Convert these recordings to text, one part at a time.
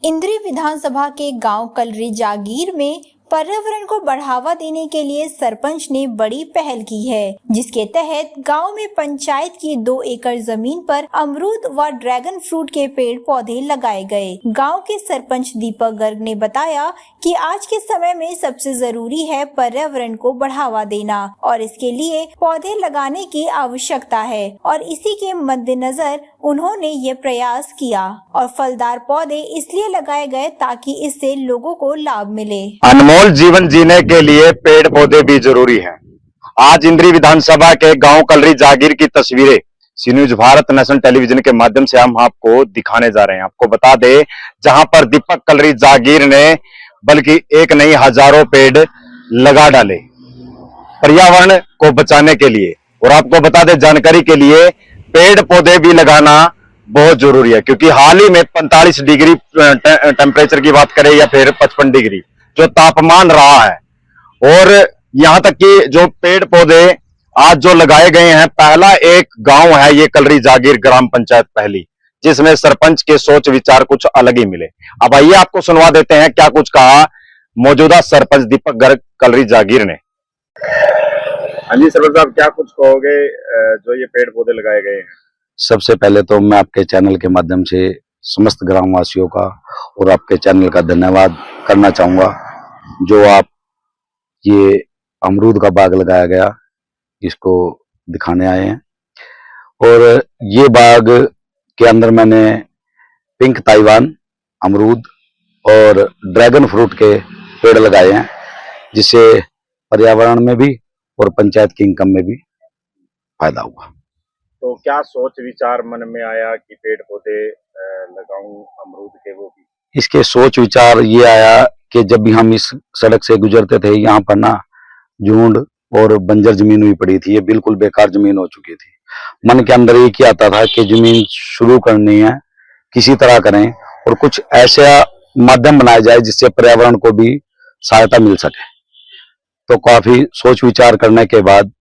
इंद्री विधानसभा के गांव कलरी जागीर में पर्यावरण को बढ़ावा देने के लिए सरपंच ने बड़ी पहल की है, जिसके तहत गांव में पंचायत की 2 एकड़ जमीन पर अमरूद व ड्रैगन फ्रूट के पेड़ पौधे लगाए गए। गांव के सरपंच दीपक गर्ग ने बताया कि आज के समय में सबसे जरूरी है पर्यावरण को बढ़ावा देना और इसके लिए पौधे लगाने की आवश्यकता है और इसी के मद्देनजर उन्होंने ये प्रयास किया और फलदार पौधे इसलिए लगाए गए ताकि इससे लोगों को लाभ मिले। अनमोल जीवन जीने के लिए पेड़ पौधे भी जरूरी हैं। आज इंद्री विधानसभा के गांव कलरी जागीर की तस्वीरें सी न्यूज भारत नेशनल टेलीविजन के माध्यम से हम आपको दिखाने जा रहे हैं। आपको बता दें, जहां पर दीपक कलरी जागीर ने बल्कि एक नहीं हजारों पेड़ लगा डाले पर्यावरण को बचाने के लिए। और आपको बता दें जानकारी के लिए, पेड़ पौधे भी लगाना बहुत जरूरी है, क्योंकि हाल ही में 45 डिग्री टेम्परेचर की बात करें या फिर 55 डिग्री जो तापमान रहा है, और यहां तक कि जो पेड़ पौधे आज जो लगाए गए हैं, पहला एक गांव है ये कलरी जागीर ग्राम पंचायत पहली, जिसमें सरपंच के सोच विचार कुछ अलग ही मिले। अब आइए आपको सुनवा देते हैं क्या कुछ कहा मौजूदा सरपंच दीपक गर्ग कलरी जागीर ने। हाँ जी सरपंच साहब, क्या कुछ कहोगे जो ये पेड़ पौधे लगाए गए हैं? सबसे पहले तो मैं आपके चैनल के माध्यम से समस्त ग्रामवासियों का और आपके चैनल का धन्यवाद करना चाहूंगा, जो आप ये अमरूद का बाग लगाया गया इसको दिखाने आए हैं। और ये बाग के अंदर मैंने पिंक ताइवान अमरूद और ड्रैगन फ्रूट के पेड़ लगाए हैं, जिससे पर्यावरण में भी और पंचायत की इनकम में भी फायदा हुआ। तो क्या सोच विचार मन में आया कि पेड़ पौधे लगाऊं अमरूद के? वो भी इसके सोच विचार ये आया कि जब भी हम इस सड़क से गुजरते थे, यहाँ पर ना झुंड और बंजर जमीन हुई पड़ी थी, ये बिल्कुल बेकार जमीन हो चुकी थी। मन के अंदर ये क्या आता था कि जमीन शुरू करनी है, किसी तरह करें और कुछ ऐसा माध्यम बनाया जाए जिससे पर्यावरण को भी सहायता मिल सके। तो काफी सोच विचार करने के बाद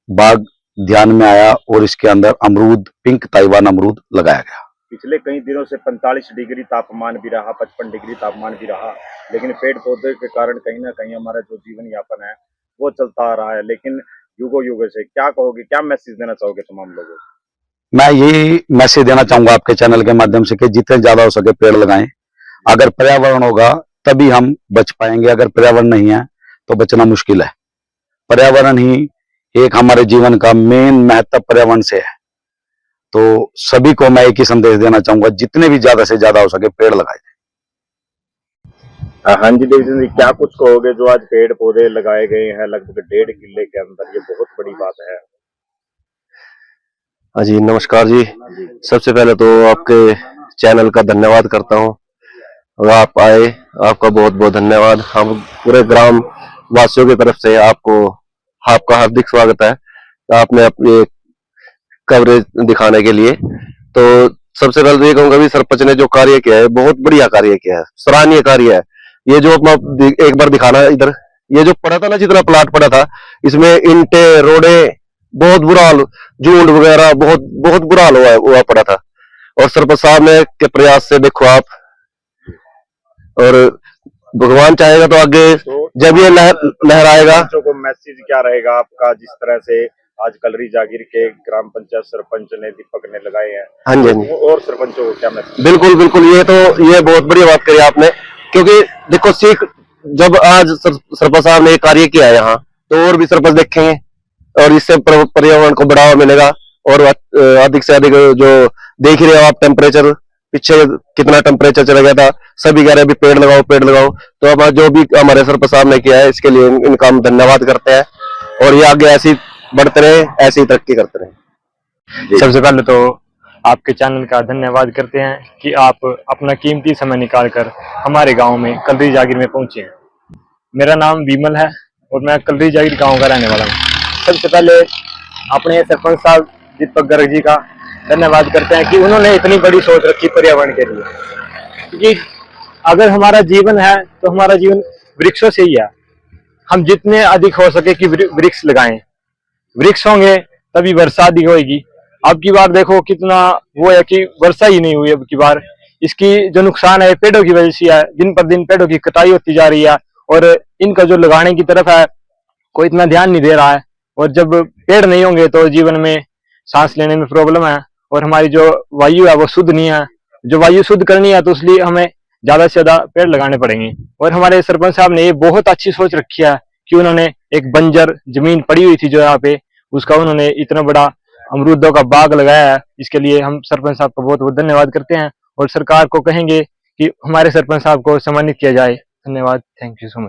बाग ध्यान में आया और इसके अंदर अमरूद, पिंक ताइवान अमरूद लगाया गया। पिछले कई दिनों से 45 डिग्री तापमान भी रहा, 55 डिग्री तापमान भी रहा, लेकिन पेड़ पौधे के कारण कहीं ना कहीं हमारा जो जीवन यापन है वो चलता आ रहा है। लेकिन युगों युगों से क्या कहोगे, क्या मैसेज देना चाहोगे तमाम लोगों को? मैं यही मैसेज देना चाहूंगा आपके चैनल के माध्यम से कि जितने ज्यादा हो सके पेड़ लगाएं। अगर पर्यावरण होगा तभी हम बच पाएंगे, अगर पर्यावरण नहीं है तो बचना मुश्किल है। पर्यावरण ही एक हमारे जीवन का मेन महत्व पर्यावरण से है। तो सभी को मैं एक ही संदेश देना चाहूंगा, जितने भी ज्यादा से ज्यादा हो सके पेड़ लगाए। हाँ जी देवी जी, क्या कुछ कहोगे जो आज पेड़ पौधे लगाए गए हैं लगभग 1.5 किले के अंदर, ये बहुत बड़ी बात है। हाँ जी नमस्कार जी। सबसे पहले तो आपके चैनल का धन्यवाद करता हूँ और आप आए, आपका बहुत बहुत धन्यवाद। हम पूरे ग्राम वासियों की तरफ से आपका हार्दिक स्वागत है आपने अपनी कवरेज दिखाने के लिए। तो सबसे पहले तो ये कहूंगा भी सरपंच ने जो कार्य किया है बहुत बढ़िया कार्य किया है, सराहनीय कार्य है। ये जो अपना एक बार दिखाना इधर, ये जो पड़ा था ना, जितना प्लाट पड़ा था इसमें इंटे रोडे बहुत बुरा हाल, झूंड वगैरह बहुत बुरा हाल हुआ पड़ा था। और सरपंच साहब ने के प्रयास से देखो आप, और भगवान चाहेगा तो आगे जब ये लहराएगा। को मैसेज क्या रहेगा आपका, जिस तरह से आज कलरी जागीर के ग्राम पंचायत सरपंच ने दीपक ने लगाए हैं? हाँ जी, और सरपंचों को क्या मैसेज? बिल्कुल ये बहुत बढ़िया बात करी आपने, क्योंकि देखो सीख जब आज सरपंच साहब ने कार्य किया है यहाँ, तो और भी सरपंच देखेंगे और इससे पर्यावरण को बढ़ावा मिलेगा। और अधिक से अधिक जो देख रहे हो आप, टेम्परेचर पीछे कितना टेम्परेचर चला गया था, सभी कह रहे हैं पेड़ लगाओ। तो अब जो भी हमारे सरपंच साहब ने किया है इसके लिए इनका हम धन्यवाद करते हैं, और ये आगे ऐसी बढ़ते रहे, ऐसी तरक्की करते रहे। सबसे पहले तो आपके चैनल का धन्यवाद करते हैं कि आप अपना कीमती समय निकालकर हमारे गांव में कलरी जागीर में पहुंचे हैं। मेरा नाम विमल है और मैं कलरी जागीर गांव का रहने वाला हूं। सबसे पहले अपने सरपंच साहब दीपक गर्ग जी का धन्यवाद करते हैं कि उन्होंने इतनी बड़ी सोच रखी पर्यावरण के लिए, क्योंकि अगर हमारा जीवन है तो हमारा जीवन वृक्षों से ही है। हम जितने अधिक हो सके कि वृक्ष लगाएं, वृक्ष होंगे तभी वर्षा अधिक होगी। अब की बार देखो कितना वो है कि वर्षा ही नहीं हुई अब की बार, इसकी जो नुकसान है पेड़ों की वजह से है। दिन पर दिन पेड़ों की कटाई होती जा रही है और इनका जो लगाने की तरफ है कोई इतना ध्यान नहीं दे रहा है। और जब पेड़ नहीं होंगे तो जीवन में सांस लेने में प्रॉब्लम है और हमारी जो वायु है वो शुद्ध नहीं है। जो वायु शुद्ध करनी है तो इसलिए हमें ज्यादा से ज्यादा पेड़ लगाने पड़ेंगे। और हमारे सरपंच साहब ने ये बहुत अच्छी सोच रखी है कि उन्होंने एक बंजर जमीन पड़ी हुई थी जो यहाँ पे, उसका उन्होंने इतना बड़ा अमरूदों का बाग लगाया है। इसके लिए हम सरपंच साहब का बहुत बहुत धन्यवाद करते हैं और सरकार को कहेंगे कि हमारे सरपंच साहब को सम्मानित किया जाए। धन्यवाद, थैंक यू सो मच।